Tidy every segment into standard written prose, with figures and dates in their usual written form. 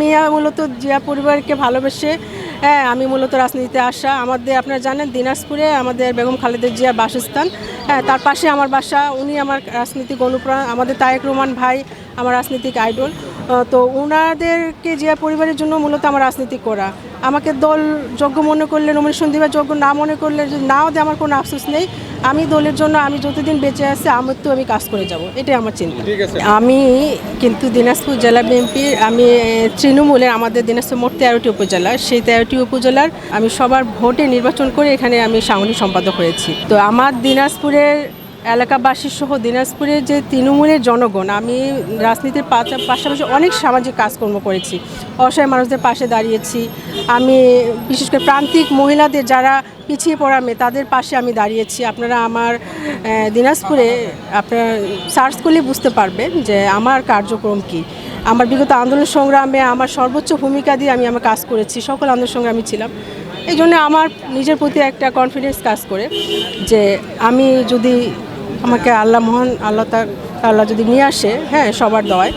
আমি মূলত জিয়া পরিবারকে ভালোবেসে আমি মূলত রাজনীতিতে আসা। আমাদের আপনারা জানেন দিনাজপুরে আমাদের বেগম খালেদা জিয়ার বাসস্থান, তার পাশে আমার বাসা। উনি আমার রাজনীতিক অনুপ্রেরণা, আমাদের তারেক রহমান ভাই আমার রাজনীতিক আইডল। তো ওনাদেরকে জিয়া পরিবারের জন্য মূলত আমার রাজনীতি করা। আমাকে দল যোগ্য মনে করলে, নমিনেশন দেওয়ার যোগ্য না মনে করলে, যদি নাও দেয় আমার কোনো আফসোস নেই। আমি দলের জন্য আমি যতদিন বেঁচে আছি আমার তো আমি কাজ করে যাব, এটাই আমার চিন্তা। আমি কিন্তু দিনাজপুর জেলা বিএনপির আমি তৃণমূলের, আমাদের দিনাজপুর মোট 13টি উপজেলা, সেই 13টি উপজেলার আমি সবার ভোটে নির্বাচন করে এখানে আমি সাংগঠনিক সম্পাদক হয়েছি। তো আমার দিনাজপুরের এলাকাবাসী সহ দিনাজপুরের যে তৃণমূলের জনগণ, আমি রাজনীতির পাশাপাশি অনেক সামাজিক কাজকর্ম করেছি, অসহায় মানুষদের পাশে দাঁড়িয়েছি। আমি বিশেষ করে প্রান্তিক মহিলাদের যারা পিছিয়ে পড়া মেয়ে তাদের পাশে আমি দাঁড়িয়েছি। আপনারা আমার দিনাজপুরে আপনারা সার্চ করলে বুঝতে পারবেন যে আমার কার্যক্রম কী। আমার বিগত আন্দোলন সংগ্রামে আমার সর্বোচ্চ ভূমিকা দিয়ে আমি আমার কাজ করেছি, সকল আন্দোলন সংগ্রামী ছিলাম। এই জন্য আমার নিজের প্রতি একটা কনফিডেন্স কাজ করে যে আমি যদি আমাকে মহান আল্লাহ যদি নিয়ে আসে, সবার দোয়ায়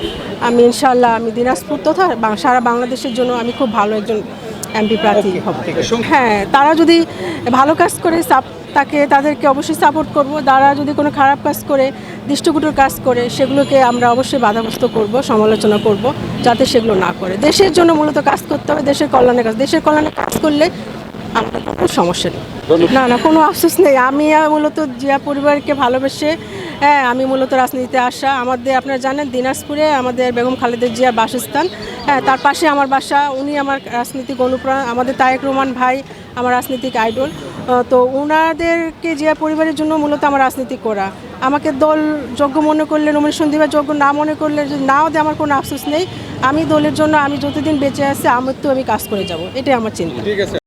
আমি ইনশাআল্লাহ আমি দিনাজপুর তথা সারা বাংলাদেশের জন্য আমি খুব ভালো একজন এমপি প্রার্থী হব। তারা যদি ভালো কাজ করে তাদেরকে অবশ্যই সাপোর্ট করব। তারা যদি কোনো খারাপ কাজ করে, দৃষ্টিকটুর কাজ করে, সেগুলোকে আমরা অবশ্যই বাধাগ্রস্ত করব, সমালোচনা করব, যাতে সেগুলো না করে। দেশের জন্য মূলত কাজ করতে হবে, দেশের কল্যাণে কাজ করলে আমরা কোনো সমস্যা নেই। না, কোনো আফসোস নেই। আমি মূলত জিয়া পরিবারকে ভালোবেসে আমি মূলত রাজনীতিতে আসা। আমাদের আপনারা জানেন দিনাজপুরে আমাদের বেগম খালেদা জিয়ার বাসস্থান, তার পাশে আমার বাসা। উনি আমার রাজনীতিক অনুপ্রেরণা, আমাদের তারেক রহমান ভাই আমার রাজনীতিক আইডল। তো ওনাদেরকে জিয়া পরিবারের জন্য মূলত আমার রাজনীতি করা। আমাকে দল যোগ্য মনে করলে, নমিনেশন দেওয়ার যোগ্য না মনে করলে, যদি নাও দেয় আমার কোনো আফসোস নেই। আমি দলের জন্য আমি যতদিন বেঁচে আছি আমার তো আমি কাজ করে যাব, এটাই আমার চিন্তা।